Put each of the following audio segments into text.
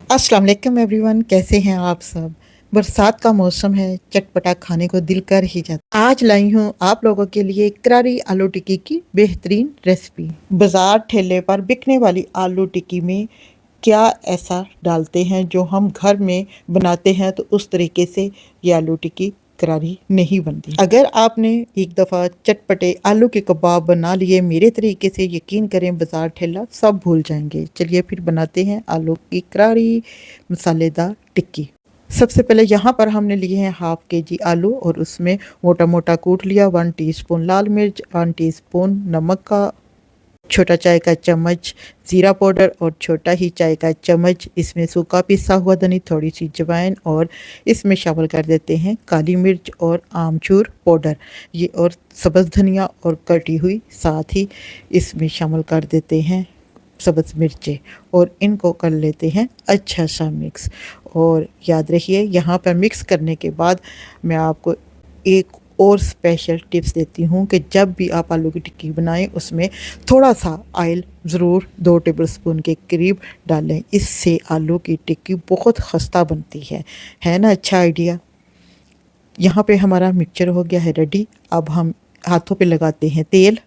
अस्सलाम वालेकुम एवरीवन, कैसे हैं आप सब। बरसात का मौसम है, चटपटा खाने को दिल कर ही जाता। आज लाई हूँ आप लोगों के लिए करारी आलू टिक्की की बेहतरीन रेसिपी। बाजार ठेले पर बिकने वाली आलू टिक्की में क्या ऐसा डालते हैं जो हम घर में बनाते हैं तो उस तरीके से ये आलू टिक्की करारी नहीं बनती। अगर आपने एक दफ़ा चटपटे आलू के कबाब बना लिए मेरे तरीके से, यकीन करें बाजार ठेला सब भूल जाएंगे। चलिए फिर बनाते हैं आलू की करारी मसालेदार टिक्की। सबसे पहले यहाँ पर हमने लिए हैं हाफ के जी आलू और उसमें मोटा मोटा कूट लिया 1 टीस्पून लाल मिर्च, 1 टीस्पून नमक का छोटा चाय का चम्मच ज़ीरा पाउडर और छोटा ही चाय का चम्मच इसमें सूखा पिसा हुआ धनी, थोड़ी सी अजवाइन और इसमें शामिल कर देते हैं काली मिर्च और आमचूर पाउडर ये और सब्ज़ धनिया और कटी हुई, साथ ही इसमें शामिल कर देते हैं सब्ज़ मिर्चें और इनको कर लेते हैं अच्छा सा मिक्स। और याद रखिए यहाँ पर मिक्स करने के बाद मैं आपको एक और स्पेशल टिप्स देती हूँ कि जब भी आप आलू की टिक्की बनाएं उसमें थोड़ा सा ऑयल ज़रूर 2 टेबलस्पून के करीब डालें। इससे आलू की टिक्की बहुत खस्ता बनती है ना। अच्छा आइडिया। यहाँ पे हमारा मिक्सचर हो गया है रेडी। अब हम हाथों पे लगाते हैं तेल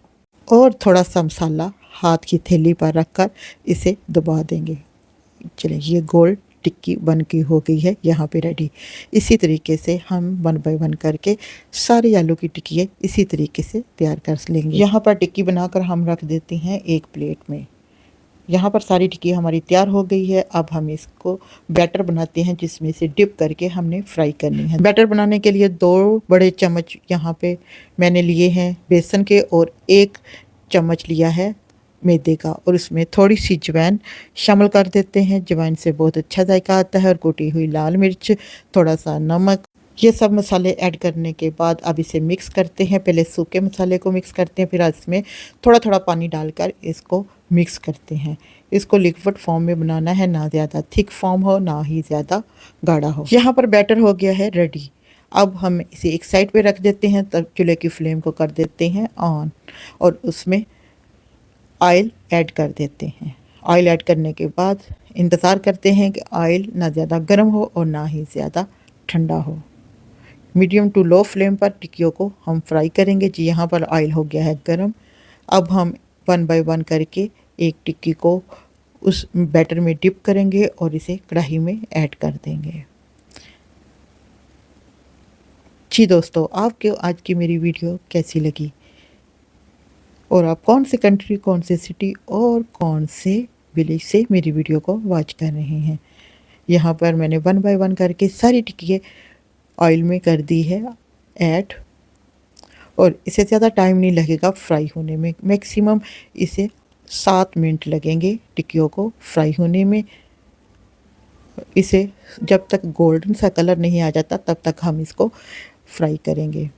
और थोड़ा सा मसाला हाथ की थैली पर रखकर इसे दबा देंगे। चलिए ये गोल टिक्की बन की हो गई है यहाँ पे रेडी। इसी तरीके से हम 1 बाय 1 करके सारी आलू की टिक्की इसी तरीके से तैयार कर लेंगे। यहाँ पर टिक्की बनाकर हम रख देते हैं एक प्लेट में। यहाँ पर सारी टिक्की हमारी तैयार हो गई है। अब हम इसको बैटर बनाते हैं जिसमें से डिप करके हमने फ्राई करनी है। बैटर बनाने के लिए 2 बड़े चम्मच यहाँ पे मैंने लिए हैं बेसन के और 1 चम्मच लिया है मैदे का और उसमें थोड़ी सी अजवाइन शामिल कर देते हैं। अजवाइन से बहुत अच्छा जायका आता है और कुटी हुई लाल मिर्च, थोड़ा सा नमक, ये सब मसाले ऐड करने के बाद अब इसे मिक्स करते हैं। पहले सूखे मसाले को मिक्स करते हैं, फिर इसमें थोड़ा थोड़ा पानी डालकर इसको मिक्स करते हैं। इसको लिक्विड फॉर्म में बनाना है, ना ज़्यादा थिक फॉर्म हो ना ही ज़्यादा गाढ़ा हो। यहाँ पर बैटर हो गया है रेडी। अब हम इसे एक साइड पे रख देते हैं, तब चूल्हे की फ्लेम को कर देते हैं ऑन और उसमें ऑयल ऐड कर देते हैं। ऑयल ऐड करने के बाद इंतज़ार करते हैं कि ऑयल ना ज़्यादा गर्म हो और ना ही ज़्यादा ठंडा हो। मीडियम टू लो फ्लेम पर टिक्कियों को हम फ्राई करेंगे। जी यहाँ पर ऑयल हो गया है गर्म। अब हम 1 बाय 1 करके एक टिक्की को उस बैटर में डिप करेंगे और इसे कढ़ाई में ऐड कर देंगे। जी दोस्तों, आपको आज की मेरी वीडियो कैसी लगी और आप कौन से कंट्री, कौन से सिटी और कौन से विलेज से मेरी वीडियो को वॉच कर रहे हैं। यहाँ पर मैंने 1 बाय 1 करके सारी टिक्की ऑयल में कर दी है ऐड और इसे ज़्यादा टाइम नहीं लगेगा फ्राई होने में। मैक्सिमम इसे 7 मिनट लगेंगे टिक्कियों को फ्राई होने में। इसे जब तक गोल्डन सा कलर नहीं आ जाता तब तक हम इसको फ्राई करेंगे।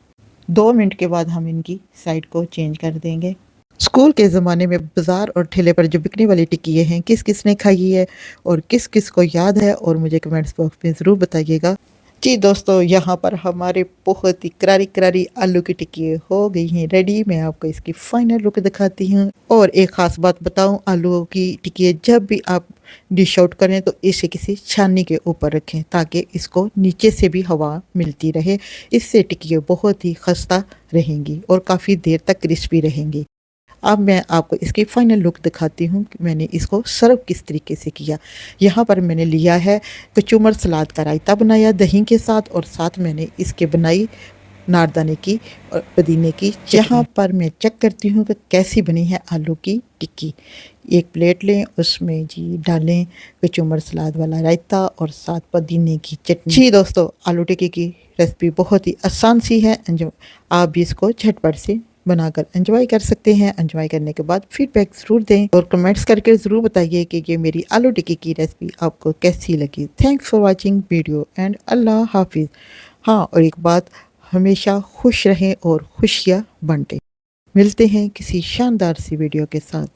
2 मिनट के बाद हम इनकी साइड को चेंज कर देंगे। स्कूल के ज़माने में बाज़ार और ठेले पर जो बिकने वाली टिक्की हैं किस किस ने खाई है और किस किस को याद है, और मुझे कमेंट्स बॉक्स में ज़रूर बताइएगा। जी दोस्तों, यहाँ पर हमारे बहुत ही करारी करारी आलू की टिक्की हो गई हैं रेडी। मैं आपको इसकी फाइनल लुक दिखाती हूँ। और एक ख़ास बात बताऊँ, आलू की टिक्की जब भी आप डिश आउट करें तो इसे किसी छाननी के ऊपर रखें ताकि इसको नीचे से भी हवा मिलती रहे। इससे टिक्की बहुत ही खस्ता रहेंगी और काफ़ी देर तक क्रिस्पी रहेंगी। अब मैं आपको इसकी फाइनल लुक दिखाती हूँ कि मैंने इसको सर्व किस तरीके से किया। यहाँ पर मैंने लिया है कचूमर सलाद का रायता बनाया दही के साथ और साथ मैंने इसके बनाई नारदाने की और पुदीने की। यहाँ पर मैं चेक करती हूँ कि कैसी बनी है आलू की टिक्की। एक प्लेट लें, उसमें जी डालें कचूमर सलाद वाला रायता और साथ पुदीने की चटनी। जी दोस्तों, आलू टिक्की की रेसिपी बहुत ही आसान सी है। आप भी इसको झटपट से बनाकर एंजॉय कर सकते हैं। एंजॉय करने के बाद फीडबैक ज़रूर दें और कमेंट्स करके ज़रूर बताइए कि ये मेरी आलू टिक्की की रेसिपी आपको कैसी लगी। Thanks for watching video and अल्लाह हाफिज़। हाँ, और एक बात, हमेशा खुश रहें और खुशियाँ बांटें। मिलते हैं किसी शानदार सी वीडियो के साथ।